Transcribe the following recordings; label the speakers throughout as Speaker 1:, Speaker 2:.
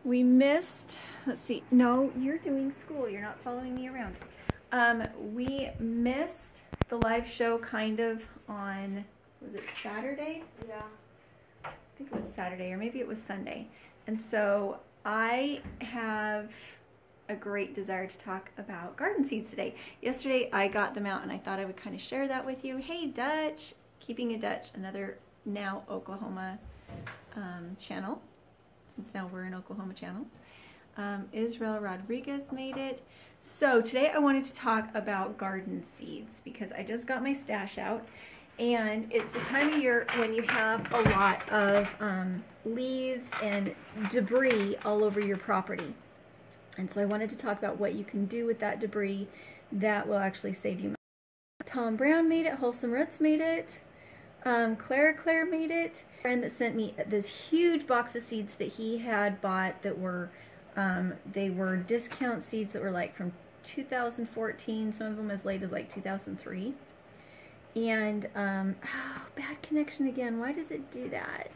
Speaker 1: We missed, let's see, no, you're doing school. You're not following me around. We missed the live show kind of on, was it Saturday?
Speaker 2: Yeah.
Speaker 1: I think it was Saturday, or maybe it was Sunday. And so I have a great desire to talk about garden seeds today. Yesterday I got them out and I thought I would kind of share that with you. Hey Dutch, Keeping It Dutch, another now Oklahoma channel, since now we're an Oklahoma channel. Israel Rodriguez made it. So today I wanted to talk about garden seeds because I just got my stash out. And it's the time of year when you have a lot of leaves and debris all over your property. And so I wanted to talk about what you can do with that debris that will actually save you money. Tom Brown made it, Wholesome Roots made it, Claire made it. A friend that sent me this huge box of seeds that he had bought that were, they were discount seeds that were like from 2014, some of them as late as like 2003. And, oh, bad connection again. Why does it do that?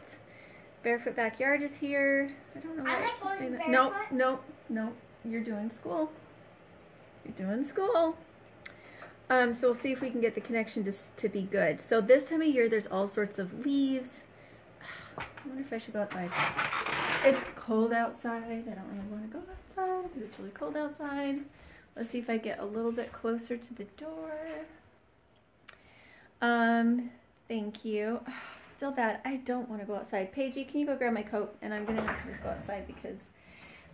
Speaker 1: Barefoot Backyard is here. I don't know why it keeps doing that. No. You're doing school. You're doing school. So we'll see if we can get the connection to be good. So this time of year, there's all sorts of leaves. I wonder if I should go outside. It's cold outside. I don't really want to go outside because it's really cold outside. Let's see if I get a little bit closer to the door. Thank you. Oh, still bad. I don't want to go outside. Paigey, can you go grab my coat? And I'm going to have to just go outside because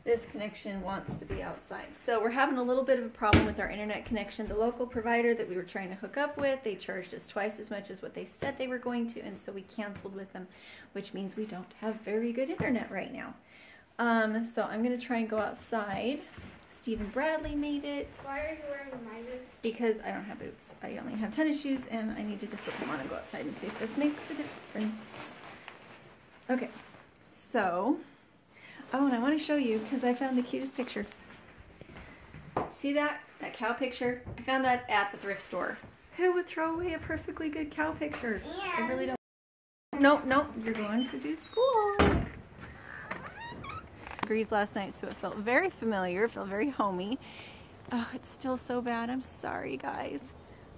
Speaker 1: this connection wants to be outside. So we're having a little bit of a problem with our internet connection. The local provider that we were trying to hook up with, they charged us twice as much as what they said they were going to, and so we canceled with them, which means we don't have very good internet right now. So I'm going to try and go outside. Stephen Bradley made it.
Speaker 2: Why are you wearing my boots?
Speaker 1: Because I don't have boots. I only have tennis shoes, and I need to just slip them on and go outside and see if this makes a difference. Okay, so, oh, and I want to show you because I found the cutest picture. See that? That cow picture? I found that at the thrift store. Who would throw away a perfectly good cow picture?
Speaker 2: Yeah.
Speaker 1: I really don't. No, you're going to do school. Degrees last night, so it felt very familiar, it felt very homey. Oh, it's still so bad. I'm sorry, guys.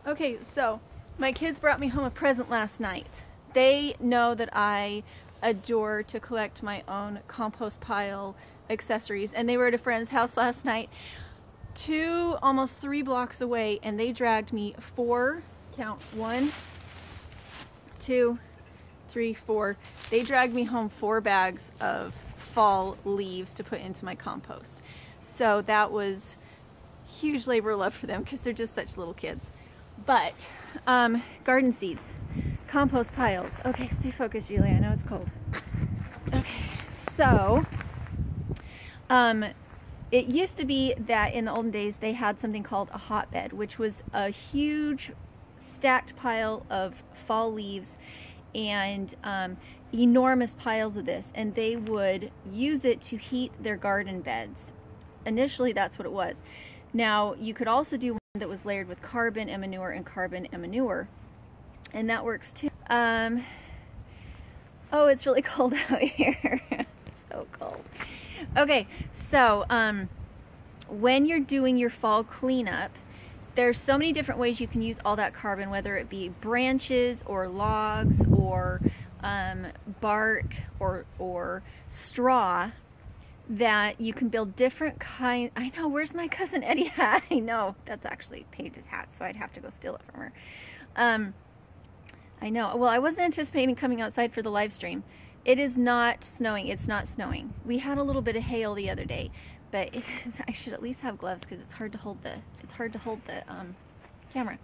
Speaker 1: Okay, so my kids brought me home a present last night. They know that I adore to collect my own compost pile accessories, and they were at a friend's house last night, almost 3 blocks away, and they dragged me 4, count 1, 2, 3, 4. They dragged me home 4 bags of fall leaves to put into my compost. So that was huge labor of love for them because they're just such little kids. But garden seeds, compost piles. Okay, stay focused, Julianne. I know it's cold. Okay, so it used to be that in the olden days they had something called a hotbed, which was a huge stacked pile of fall leaves and enormous piles of this, and they would use it to heat their garden beds. Initially, that's what it was. Now, you could also do one that was layered with carbon and manure and carbon and manure, and that works too. Oh, it's really cold out here. It's so cold. Okay, so when you're doing your fall cleanup, there's so many different ways you can use all that carbon, whether it be branches or logs or bark or straw, that you can build different kinds. I know, where's my cousin Eddie hat? I know, that's actually Paige's hat, so I'd have to go steal it from her. I know. Well, I wasn't anticipating coming outside for the live stream. It is not snowing. It's not snowing. We had a little bit of hail the other day, but I should at least have gloves because it's hard to hold the camera.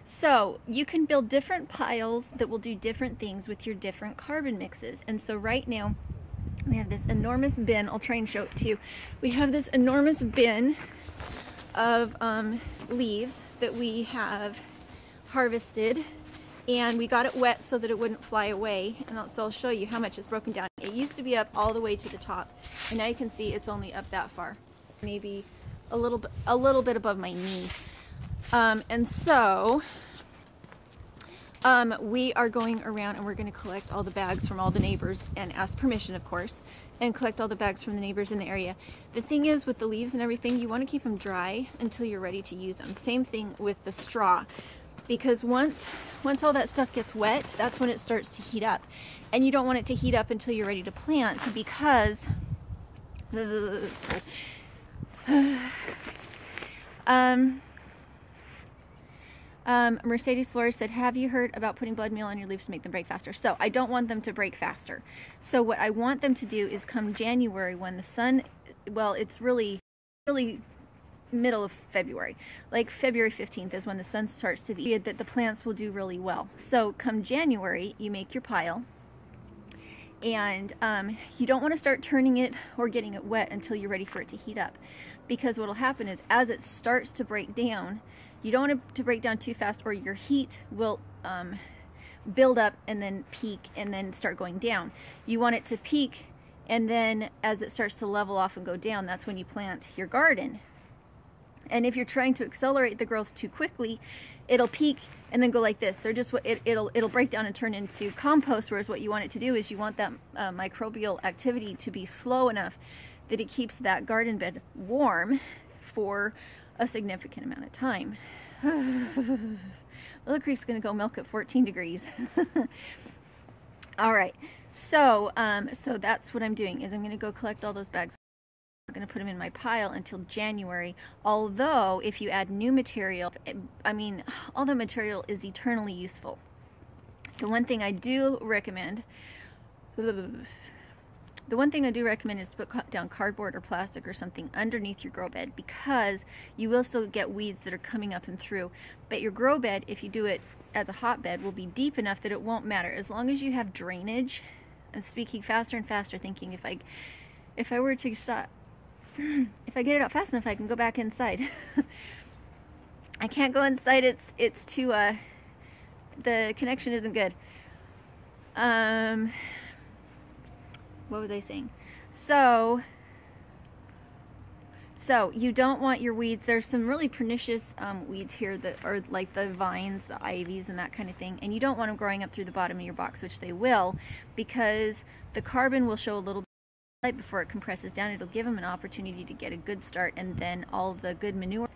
Speaker 1: So you can build different piles that will do different things with your different carbon mixes. And so right now we have this enormous bin. I'll try and show it to you. We have this enormous bin of leaves that we have harvested, and we got it wet so that it wouldn't fly away. And so I'll show you how much it's broken down. It used to be up all the way to the top, and now you can see it's only up that far, maybe a little bit above my knee. And so We are going around and we're going to collect all the bags from all the neighbors and ask permission, of course, and collect all the bags from the neighbors in the area. The thing is, with the leaves and everything, you want to keep them dry until you're ready to use them. Same thing with the straw, because once all that stuff gets wet, that's when it starts to heat up. And you don't want it to heat up until you're ready to plant, because Mercedes Flores said, have you heard about putting blood meal on your leaves to make them break faster? So I don't want them to break faster. So what I want them to do is come January, when the sun, well, it's really middle of February. Like February 15th is when the sun starts to be, that the plants will do really well. So come January, you make your pile. And you don't want to start turning it or getting it wet until you're ready for it to heat up. Because what will happen is, as it starts to break down, you don't want it to break down too fast, or your heat will build up and then peak and then start going down. You want it to peak, and then as it starts to level off and go down, that's when you plant your garden. And if you're trying to accelerate the growth too quickly, it'll peak and then go like this. They're just it'll break down and turn into compost. Whereas what you want it to do is you want that microbial activity to be slow enough that it keeps that garden bed warm for a significant amount of time. Willow Creek's gonna go milk at 14 degrees. All right, so so that's what I'm doing, is I'm gonna go collect all those bags. I'm going to put them in my pile until January. Although if you add new material, I mean, all the material is eternally useful. The one thing I do recommend is to put down cardboard or plastic or something underneath your grow bed, because you will still get weeds that are coming up and through. But your grow bed, if you do it as a hotbed, will be deep enough that it won't matter, as long as you have drainage. I'm speaking faster and faster, thinking if I were to stop, if I get it out fast enough, I can go back inside. I can't go inside. It's too the connection isn't good. What was I saying? So you don't want your weeds. There's some really pernicious weeds here that are like the vines, the ivies, and that kind of thing. And you don't want them growing up through the bottom of your box, which they will, because the carbon will show a little light before it compresses down. It'll give them an opportunity to get a good start, and then all the good manure.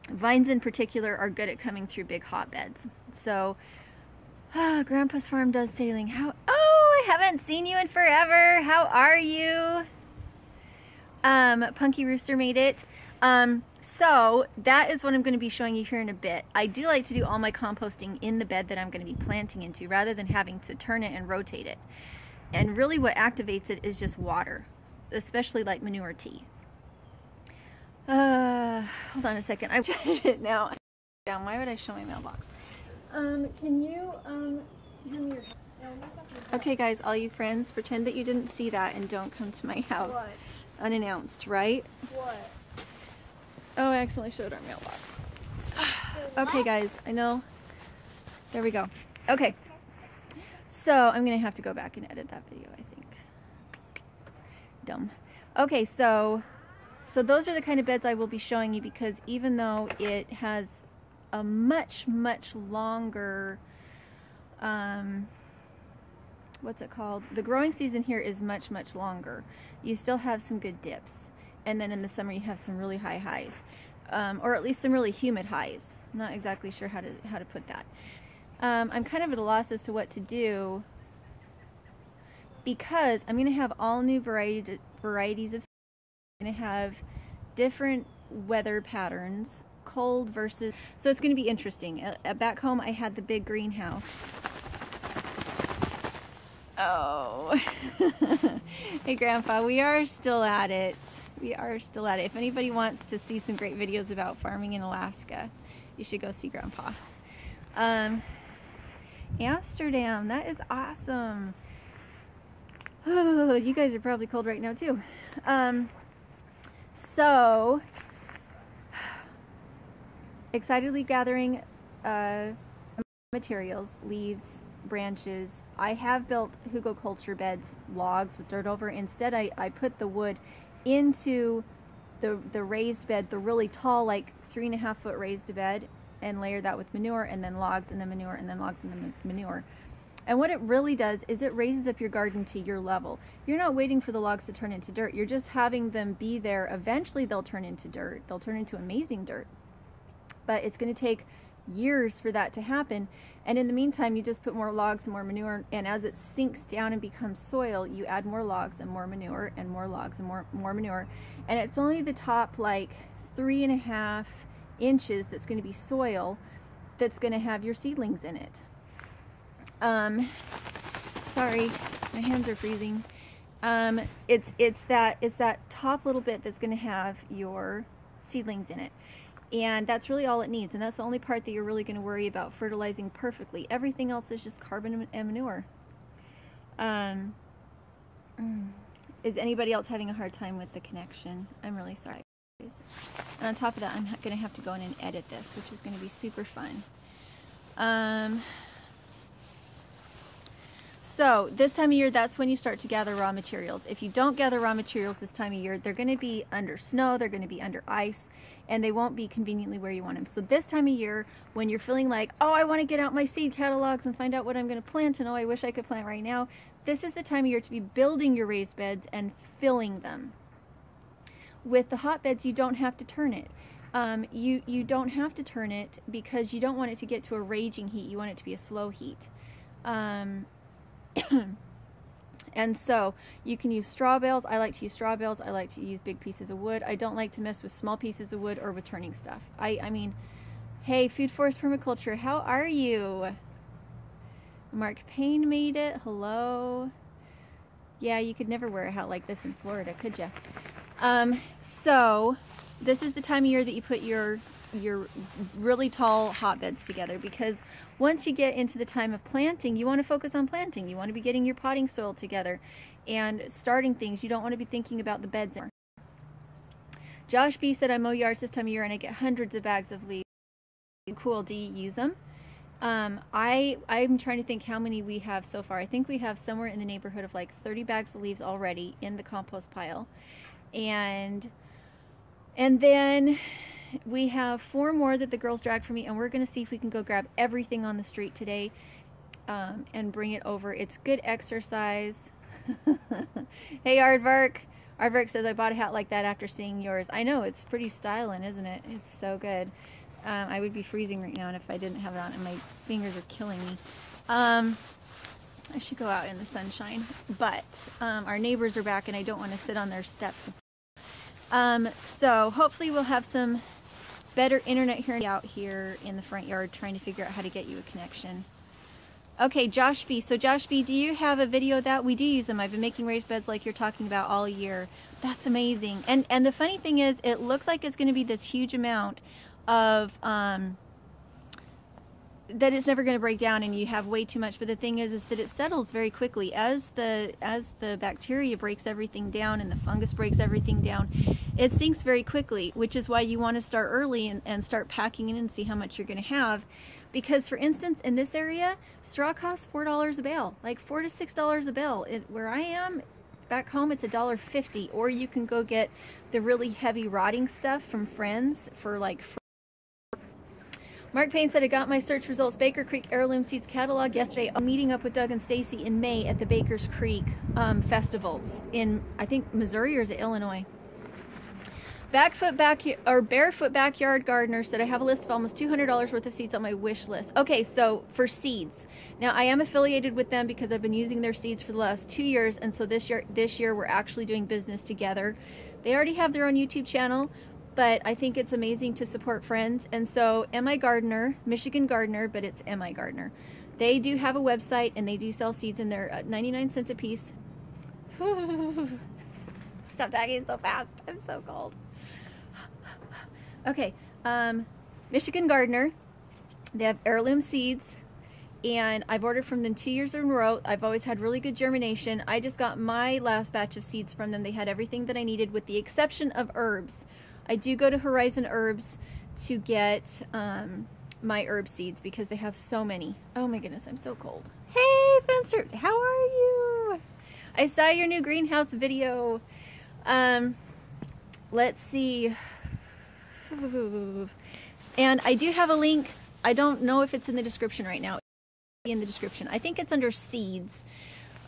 Speaker 1: Vines in particular are good at coming through big hotbeds. So Grandpa's farm does sailing. Oh, I haven't seen you in forever. How are you? Punky Rooster made it. So that is what I'm going to be showing you here in a bit. I do like to do all my composting in the bed that I'm going to be planting into, rather than having to turn it and rotate it. And really what activates it is just water, especially like manure tea. Hold on a second. I've changed it now. Why would I show my mailbox? Can you hand me your... Okay guys, all you friends, pretend that you didn't see that and don't come to my house.
Speaker 2: What?
Speaker 1: Unannounced, right?
Speaker 2: What?
Speaker 1: Oh, I accidentally showed our mailbox. Okay guys, I know. There we go. Okay. So I'm gonna have to go back and edit that video, I think. Dumb. Okay, so those are the kind of beds I will be showing you, because even though it has a much longer, what's it called? The growing season here is much longer. You still have some good dips, and then in the summer you have some really high highs, or at least some really humid highs. I'm not exactly sure how to put that. I'm kind of at a loss as to what to do, because I'm going to have all new varieties of. I'm going to have different weather patterns, cold versus. So it's going to be interesting. Back home, I had the big greenhouse. Oh, hey Grandpa, we are still at it. We are still at it. If anybody wants to see some great videos about farming in Alaska, you should go see Grandpa. Amsterdam, that is awesome. Oh, you guys are probably cold right now too. So excitedly gathering materials, leaves, branches. I have built hugelkultur bed logs with dirt over. Instead I put the wood into the raised bed, the really tall, like 3.5 foot raised bed, and layer that with manure, and then logs, and then manure, and then logs, and then manure. And what it really does is it raises up your garden to your level. You're not waiting for the logs to turn into dirt. You're just having them be there. Eventually they'll turn into dirt. They'll turn into amazing dirt. But it's going to take years for that to happen. And in the meantime, you just put more logs and more manure, and as it sinks down and becomes soil, you add more logs and more manure and more logs and more manure. And it's only the top like 3.5 inches that's going to be soil that's going to have your seedlings in it. Sorry, my hands are freezing. It's that top little bit that's going to have your seedlings in it. And that's really all it needs. And that's the only part that you're really going to worry about fertilizing perfectly. Everything else is just carbon and manure. Is anybody else having a hard time with the connection? I'm really sorry, guys. And on top of that, I'm going to have to go in and edit this, which is going to be super fun. So this time of year, that's when you start to gather raw materials. If you don't gather raw materials this time of year, they're going to be under snow, they're going to be under ice, and they won't be conveniently where you want them. So this time of year, when you're feeling like, oh, I want to get out my seed catalogs and find out what I'm going to plant, and oh, I wish I could plant right now, this is the time of year to be building your raised beds and filling them. With the hotbeds, you don't have to turn it. You don't have to turn it because you don't want it to get to a raging heat. You want it to be a slow heat. And so you can use straw bales. I like to use straw bales. I like to use big pieces of wood. I don't like to mess with small pieces of wood or with turning stuff. I mean, hey, Food Forest Permaculture, how are you? Mark Payne made it. Hello. Yeah, you could never wear a hat like this in Florida, could you? So this is the time of year that you put your really tall hotbeds together, because once you get into the time of planting, you want to focus on planting. You want to be getting your potting soil together and starting things. You don't want to be thinking about the beds anymore. Josh B said, I mow yards this time of year and I get hundreds of bags of leaves. Cool. Do you use them? I'm trying to think how many we have so far. I think we have somewhere in the neighborhood of like 30 bags of leaves already in the compost pile. And then we have 4 more that the girls dragged for me, and we're going to see if we can go grab everything on the street today and bring it over. It's good exercise. Hey, Aardvark. Aardvark says, I bought a hat like that after seeing yours. I know, it's pretty styling, isn't it? It's so good. I would be freezing right now, and if I didn't have it on, and my fingers are killing me. I should go out in the sunshine, but our neighbors are back, and I don't want to sit on their steps. So hopefully we'll have some better internet here out here in the front yard, trying to figure out how to get you a connection. Okay, Josh B. So Josh B, do you have a video of that? We do use them. I've been making raised beds like you're talking about all year. That's amazing. And the funny thing is, it looks like it's going to be this huge amount of that it's never going to break down and you have way too much. But the thing is that it settles very quickly as the bacteria breaks everything down and the fungus breaks everything down. It sinks very quickly, which is why you want to start early and start packing in and see how much you're going to have. Because, for instance, in this area, straw costs $4 a bale, like $4 to $6 a bale. Where I am, back home, it's $1.50. Or you can go get the really heavy rotting stuff from Friends for like. Mark Payne said, I got my search results Baker Creek Heirloom Seeds catalog yesterday. I'm meeting up with Doug and Stacy in May at the Baker's Creek festivals in, I think, Missouri, or is it Illinois? Barefoot Backyard Gardener said, I have a list of almost $200 worth of seeds on my wish list. Okay, so for seeds. Now, I am affiliated with them because I've been using their seeds for the last 2 years, and so this year we're actually doing business together. They already have their own YouTube channel, but I think it's amazing to support friends. And so MI Gardener, Michigan Gardener, but it's MI Gardener. They do have a website, and they do sell seeds, and they're 99 cents a piece. Stop talking so fast. I'm so cold. Okay, Michigan Gardener. They have heirloom seeds, and I've ordered from them 2 years in a row. I've always had really good germination. I just got my last batch of seeds from them. They had everything that I needed with the exception of herbs. I do go to Horizon Herbs to get my herb seeds because they have so many. Oh my goodness, I'm so cold. Hey, Fenster, how are you? I saw your new greenhouse video. Let's see. And I do have a link. I don't know if it's in the description right now. In the description. I think it's under seeds.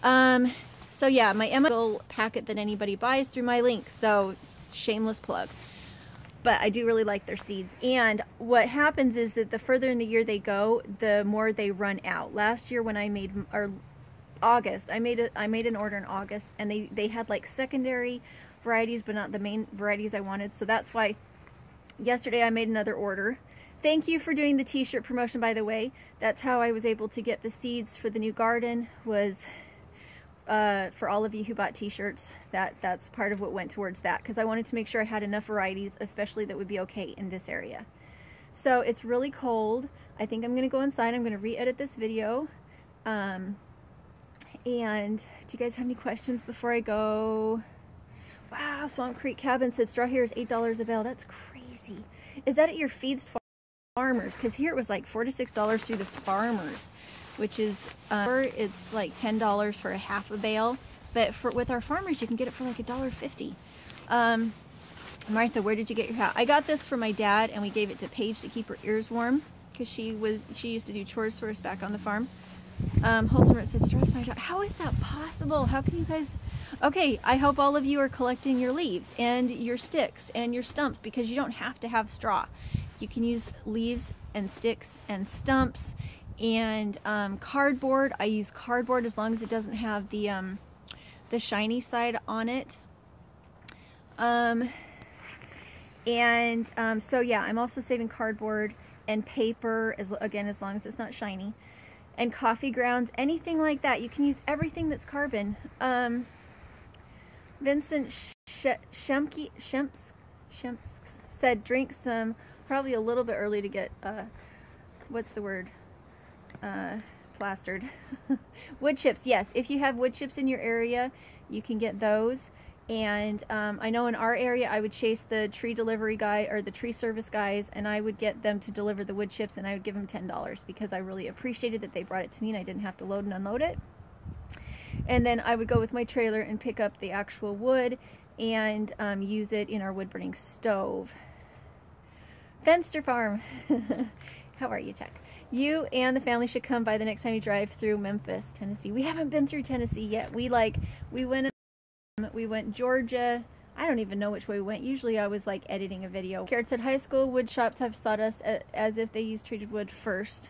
Speaker 1: So yeah, my Emma packet that anybody buys through my link. So shameless plug. But I do really like their seeds. And what happens is that the further in the year they go, the more they run out. Last year when I made, or August, I made an order in August, and they had like secondary varieties, but not the main varieties I wanted. So that's why yesterday I made another order. Thank you for doing the t-shirt promotion, by the way. That's how I was able to get the seeds for the new garden, was for all of you who bought t-shirts. That's part of what went towards that, because I wanted to make sure I had enough varieties, especially that would be okay in this area. So it's really cold. I think I'm gonna go inside. I'm gonna re-edit this video. And do you guys have any questions before I go? Wow, Swamp Creek Cabin said straw here is $8 a bale. That's crazy. Is that at your feeds farmers? Because here it was like $4 to $6 through the farmers, which is it's like $10 for a half a bale. But with our farmers, you can get it for like $1.50. Martha, where did you get your hat? I got this for my dad, and we gave it to Paige to keep her ears warm, because she used to do chores for us back on the farm. Wholesome says straws $5. How is that possible? How can you guys? Okay, I hope all of you are collecting your leaves and your sticks and your stumps, because you don't have to have straw. You can use leaves and sticks and stumps and cardboard. I use cardboard as long as it doesn't have the shiny side on it. So yeah, I'm also saving cardboard and paper, as long as it's not shiny. And coffee grounds, anything like that. You can use everything that's carbon. Vincent Shemps said drink some, probably a little bit early to get, what's the word? Plastered. Wood chips, yes. If you have wood chips in your area, you can get those. And I know in our area, I would chase the tree delivery guy, or the tree service guys, and I would get them to deliver the wood chips, and I would give them $10, because I really appreciated that they brought it to me and I didn't have to load and unload it. And then I would go with my trailer and pick up the actual wood and use it in our wood burning stove. Fenster Farm. How are you, Chuck? You and the family should come by the next time you drive through Memphis, Tennessee. We haven't been through Tennessee yet. We went Georgia. I don't even know which way we went. Usually I was like editing a video. Carrot said high school wood shops have sawdust as if they use treated wood first.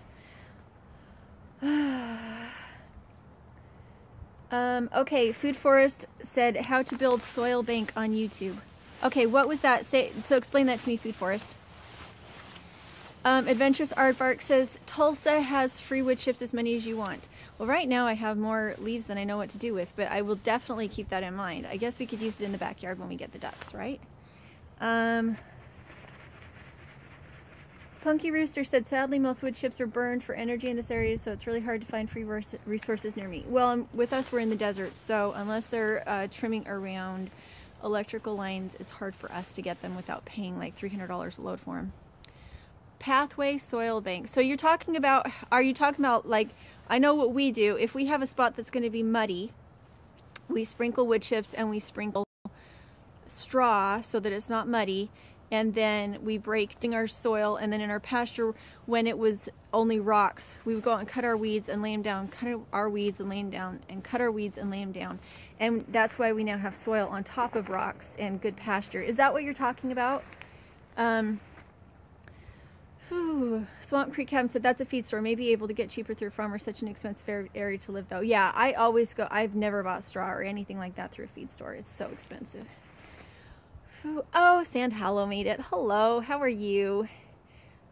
Speaker 1: Okay, Food Forest said how to build soil bank on YouTube. Okay, what was that? So explain that to me, Food Forest. Adventurous Aardvark says Tulsa has free wood chips, as many as you want. Well, right now I have more leaves than I know what to do with, but I will definitely keep that in mind. I guess we could use it in the backyard when we get the ducks, right? Punky Rooster said, sadly, most wood chips are burned for energy in this area, so it's really hard to find free resources near me. Well, with us, we're in the desert, so unless they're trimming around electrical lines, it's hard for us to get them without paying like $300 a load for them. Pathway soil bank. So you're talking about, are you talking about, like, I know what we do. If we have a spot that's going to be muddy, we sprinkle wood chips and we sprinkle straw so that it's not muddy, and then we break our soil. And then in our pasture, when it was only rocks, we would go out and cut our weeds and lay them down, cut our weeds and lay them down, and cut our weeds and lay them down. And that's why we now have soil on top of rocks and good pasture. Is that what you're talking about? Swamp Creek Cabin said that's a feed store. May be able to get cheaper through a farmer. Such an expensive area to live, though. Yeah, I always go. I've never bought straw or anything like that through a feed store. It's so expensive. Oh, Sand Hollow made it. Hello, how are you?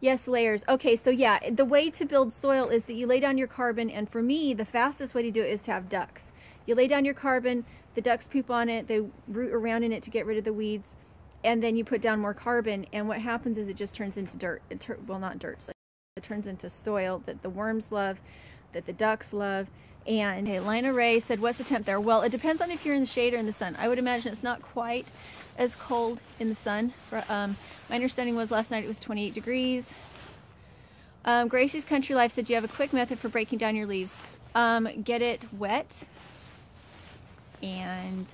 Speaker 1: Yes, layers. Okay, so yeah, the way to build soil is that you lay down your carbon, and for me, the fastest way to do it is to have ducks. You lay down your carbon, the ducks poop on it, they root around in it to get rid of the weeds, and then you put down more carbon, and what happens is it just turns into dirt. Well, not dirt, so it turns into soil that the worms love, that the ducks love. And hey, Lina Ray said, what's the temp there? Well, it depends on if you're in the shade or in the sun. I would imagine it's not quite as cold in the sun. My understanding was last night it was 28 degrees. Gracie's Country Life said, do you have a quick method for breaking down your leaves? Get it wet, and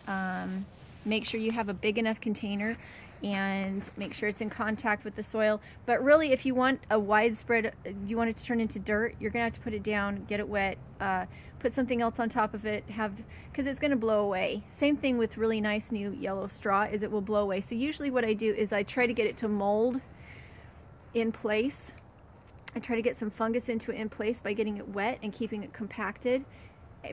Speaker 1: make sure you have a big enough container. and make sure it's in contact with the soil. But really, if you want a widespread, you want it to turn into dirt, you're gonna have to put it down, get it wet, put something else on top of it, because it's gonna blow away. Same thing with really nice new yellow straw, is it will blow away. So usually what I do is I try to get it to mold in place. I try to get some fungus into it in place by getting it wet and keeping it compacted,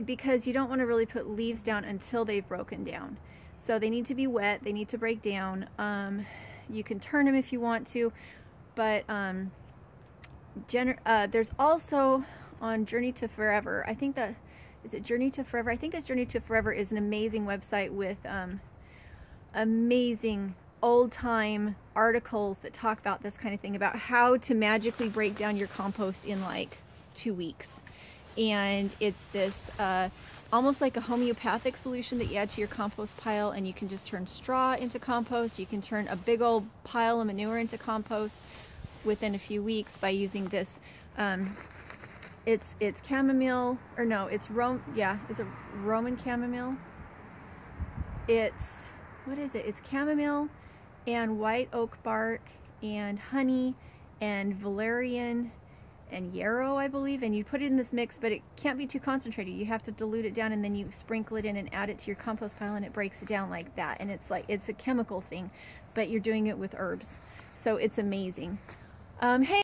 Speaker 1: because you don't want to really put leaves down until they've broken down. So they need to be wet, they need to break down. You can turn them if you want to, but there's also on Journey to Forever, I think that, is it Journey to Forever? I think it's Journey to Forever is an amazing website with amazing old-time articles that talk about this kind of thing, about how to magically break down your compost in like 2 weeks. And it's this almost like a homeopathic solution that you add to your compost pile, and you can just turn straw into compost. You can turn a big old pile of manure into compost within a few weeks by using this. It's chamomile, or no, it's it's a Roman chamomile. It's, what is it? It's chamomile and white oak bark and honey and valerian and yarrow, I believe, and you put it in this mix, but it can't be too concentrated. You have to dilute it down, and then you sprinkle it in and add it to your compost pile, and it breaks it down like that. And it's like, it's a chemical thing, but you're doing it with herbs, so it's amazing. Hey,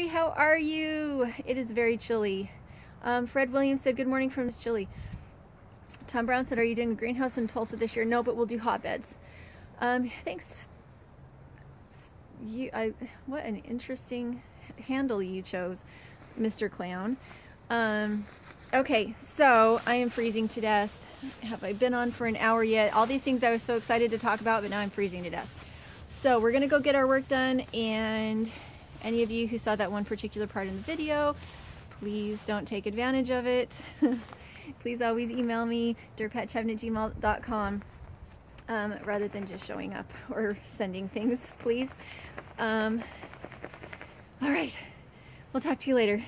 Speaker 1: how are you? It is very chilly. Fred Williams said, good morning from Chile. Tom Brown said, are you doing a greenhouse in Tulsa this year? No, but we'll do hotbeds. Thanks. What an interesting handle you chose, Mr. Clown. Okay, so I am freezing to death. Have I been on for an hour yet? All these things I was so excited to talk about, but now I'm freezing to death. So we're gonna go get our work done, and any of you who saw that one particular part in the video, please don't take advantage of it. Please always email me, dirtpatcheaven@gmail.com, rather than just showing up or sending things, please. All right, we'll talk to you later.